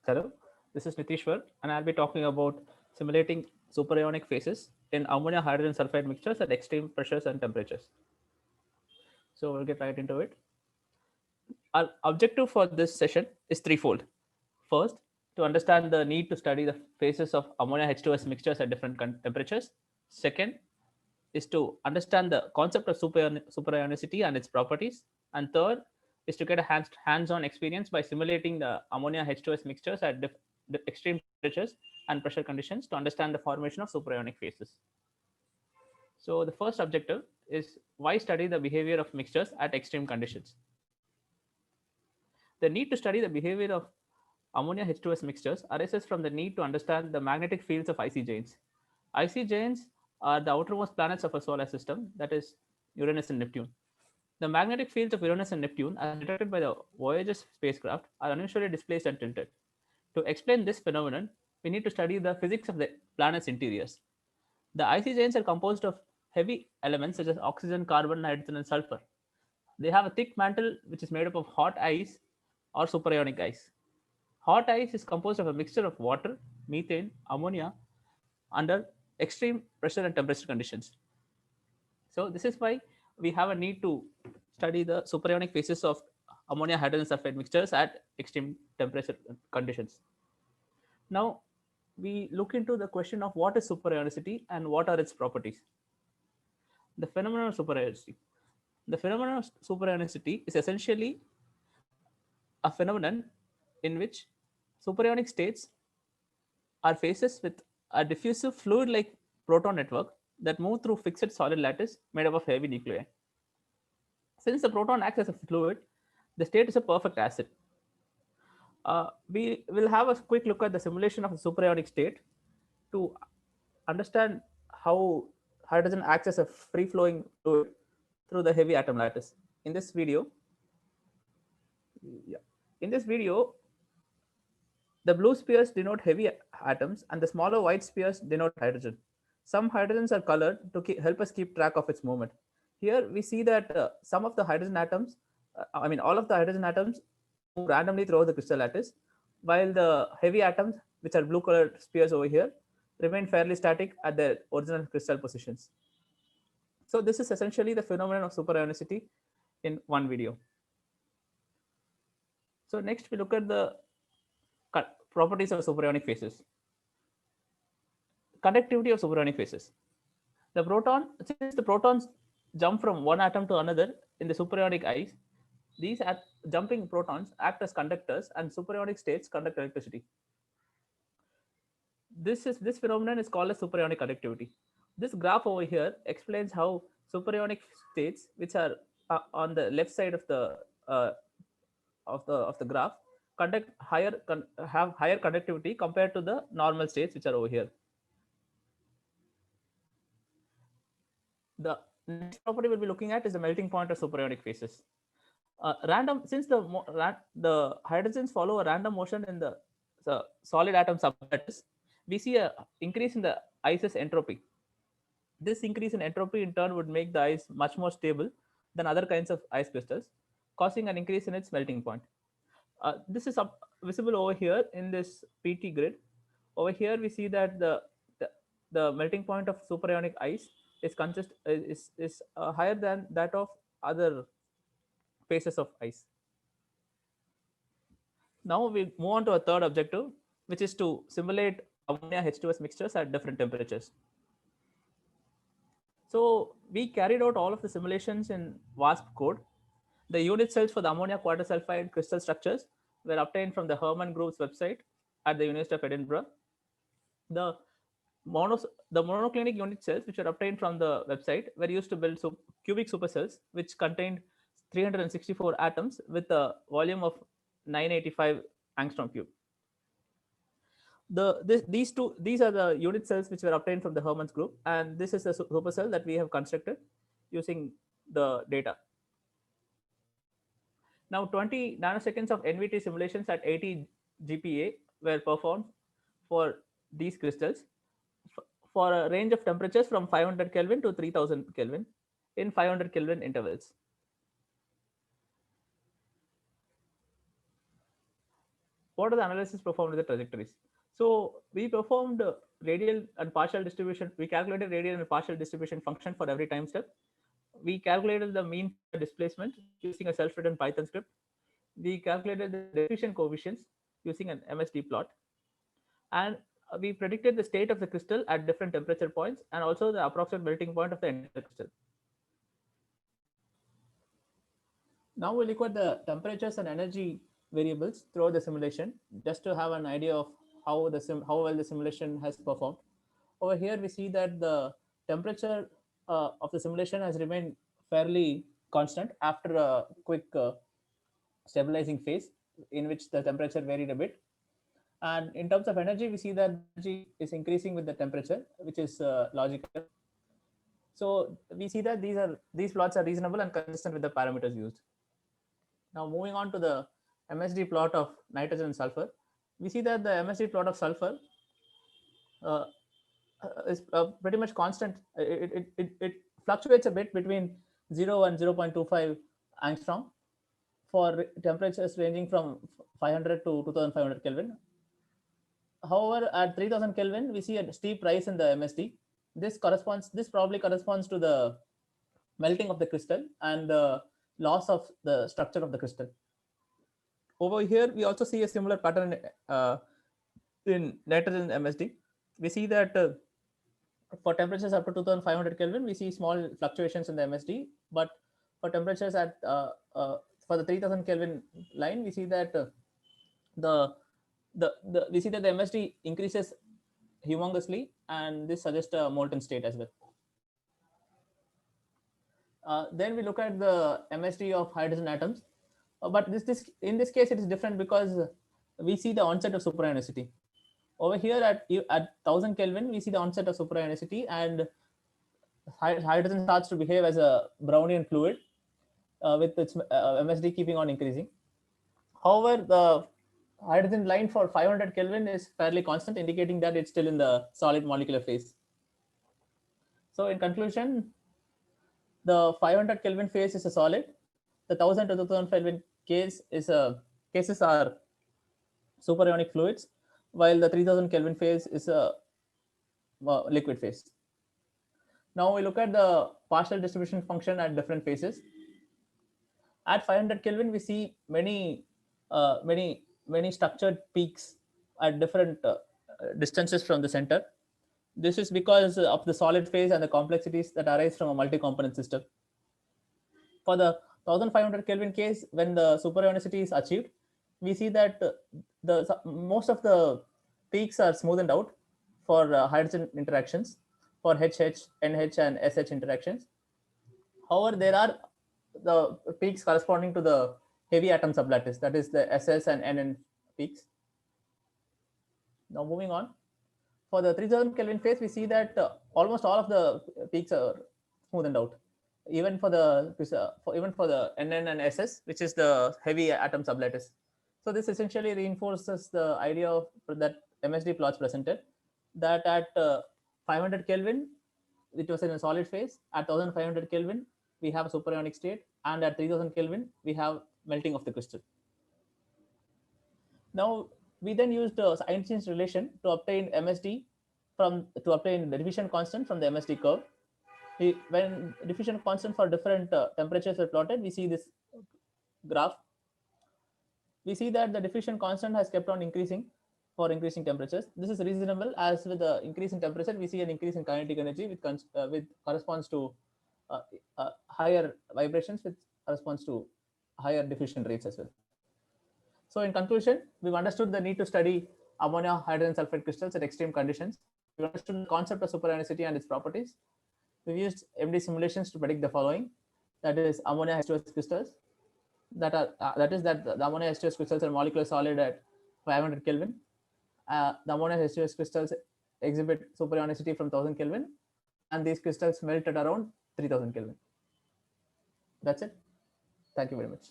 Hello, this is Nitishwar, and I'll be talking about simulating superionic phases in ammonia hydrogen sulfide mixtures at extreme pressures and temperatures. So we'll get right into it. Our objective for this session is threefold. First, to understand the need to study the phases of ammonia H2S mixtures at different temperatures. Second, is to understand the concept of superionicity and its properties. And third is to get a hands-on experience by simulating the ammonia H2S mixtures at extreme temperatures and pressure conditions to understand the formation of superionic phases. So the first objective is why study the behavior of mixtures at extreme conditions. The need to study the behavior of ammonia H2S mixtures arises from the need to understand the magnetic fields of icy giants. Icy giants are the outermost planets of our solar system, that is Uranus and Neptune. The magnetic fields of Uranus and Neptune, as detected by the Voyager spacecraft, are unusually displaced and tilted. To explain this phenomenon, we need to study the physics of the planet's interiors. The icy giants are composed of heavy elements such as oxygen, carbon, nitrogen, and sulfur. They have a thick mantle which is made up of hot ice or superionic ice. Hot ice is composed of a mixture of water, methane, ammonia under extreme pressure and temperature conditions. So this is why we have a need to study the superionic phases of ammonia hydrogen sulfide mixtures at extreme temperature conditions. Now we look into the question of what is superionicity and what are its properties. The phenomenon of superionicity. The phenomenon of superionicity is essentially a phenomenon in which superionic states are phases with a diffusive fluid-like proton network that move through fixed solid lattice made up of heavy nuclei. Since the proton acts as a fluid, the state is a perfect acid. We will have a quick look at the simulation of the superionic state to understand how hydrogen acts as a free-flowing fluid through the heavy atom lattice. In this video, the blue spheres denote heavy atoms and the smaller white spheres denote hydrogen. Some hydrogens are colored to help us keep track of its movement. Here we see that some of the hydrogen atoms, all of the hydrogen atoms move randomly throughout the crystal lattice, while the heavy atoms, which are blue colored spheres over here, remain fairly static at their original crystal positions. So this is essentially the phenomenon of superionicity in one video. So next we look at the properties of superionic phases. Conductivity of superonic phases. Since the protons jump from one atom to another in the superonic ice, these jumping protons act as conductors and superonic states conduct electricity. This phenomenon is called as superonic conductivity. This graph over here explains how superonic states, which are on the left side of the graph, have higher conductivity compared to the normal states, which are over here. The next property we'll be looking at is the melting point of superonic phases. Since the hydrogens follow a random motion in the solid atom sublattice, we see an increase in the ice's entropy. This increase in entropy in turn would make the ice much more stable than other kinds of ice crystals, causing an increase in its melting point. This is visible over here in this PT grid. Over here we see that the melting point of superonic ice is higher than that of other phases of ice. Now we move on to a third objective, which is to simulate ammonia H2S mixtures at different temperatures. So we carried out all of the simulations in WASP code. The unit cells for the ammonia quadrisulfide crystal structures were obtained from the Hermann Group's website at the University of Edinburgh. The monoclinic unit cells, which were obtained from the website, were used to build cubic supercells, which contained 364 atoms with a volume of 985 angstrom cube. These are the unit cells which were obtained from the Hermann's group, and this is the supercell that we have constructed using the data. Now 20 nanoseconds of NVT simulations at 80 GPa were performed for these crystals for a range of temperatures from 500 Kelvin to 3000 Kelvin in 500 Kelvin intervals. what are the analysis performed with the trajectories? So we performed radial and partial distribution. We calculated radial and partial distribution function for every time step. We calculated the mean for the displacement using a self-written Python script. We calculated the diffusion coefficients using an MSD plot, and we predicted the state of the crystal at different temperature points and also the approximate melting point of the entire crystal. Now we look at the temperatures and energy variables throughout the simulation, just to have an idea of how well the simulation has performed. Over here, we see that the temperature of the simulation has remained fairly constant after a quick stabilizing phase in which the temperature varied a bit. And in terms of energy, we see that energy is increasing with the temperature, which is logical. So we see that these plots are reasonable and consistent with the parameters used. Now moving on to the MSD plot of nitrogen and sulfur, we see that the MSD plot of sulfur uh, is pretty much constant. It fluctuates a bit between 0 and 0.25 angstrom for temperatures ranging from 500 to 2500 Kelvin. However, at 3000 Kelvin, we see a steep rise in the MSD. This probably corresponds to the melting of the crystal and the loss of the structure of the crystal. Over here, we also see a similar pattern in nitrogen MSD. We see that for temperatures up to 2500 Kelvin, we see small fluctuations in the MSD, but for temperatures at for the 3000 Kelvin line, we see that we see that the MSD increases humongously, and this suggests a molten state as well. Then we look at the MSD of hydrogen atoms, but this in this case it is different because we see the onset of superionicity. Over here at 1000 Kelvin, we see the onset of superionicity, and hydrogen starts to behave as a Brownian fluid with its MSD keeping on increasing. However, the hydrogen line for 500 Kelvin is fairly constant, indicating that it's still in the solid molecular phase. So in conclusion, the 500 Kelvin phase is a solid. The 1000 to 2000 Kelvin cases are superionic fluids, while the 3000 Kelvin phase is a liquid phase. Now we look at the partial distribution function at different phases. At 500 Kelvin, we see many structured peaks at different distances from the center. This is because of the solid phase and the complexities that arise from a multi-component system. For the 1500 Kelvin case, when the superionicity is achieved, we see that most of the peaks are smoothened out for hydrogen interactions, for HH, NH, and SH interactions. However, there are the peaks corresponding to the heavy atom sublattice, that is the SS and NN peaks. Now moving on, for the 3000 Kelvin phase, we see that almost all of the peaks are smoothened out, even for the NN and SS, which is the heavy atom sublattice. So this essentially reinforces the idea of that MSD plots presented, that at 500 Kelvin, it was in a solid phase. At 1500 Kelvin, we have a superionic state, and at 3000 Kelvin, we have melting of the crystal. Now, we then used Einstein's relation to obtain MSD to obtain the diffusion constant from the MSD curve. When diffusion constant for different temperatures are plotted, we see this graph. We see that the diffusion constant has kept on increasing for increasing temperatures. This is reasonable, as with the increase in temperature, we see an increase in kinetic energy, with corresponds to higher vibrations, which corresponds to higher diffusion rates as well. So in conclusion, we've understood the need to study ammonia hydrogen sulfide crystals at extreme conditions. We understood the concept of superionicity and its properties. We've used MD simulations to predict the following: that is, ammonia H2S crystals, that the ammonia H2S crystals are molecular solid at 500 Kelvin. The ammonia H2S crystals exhibit superionicity from 1000 Kelvin, and these crystals melt at around 3000 Kelvin. That's it. Thank you very much.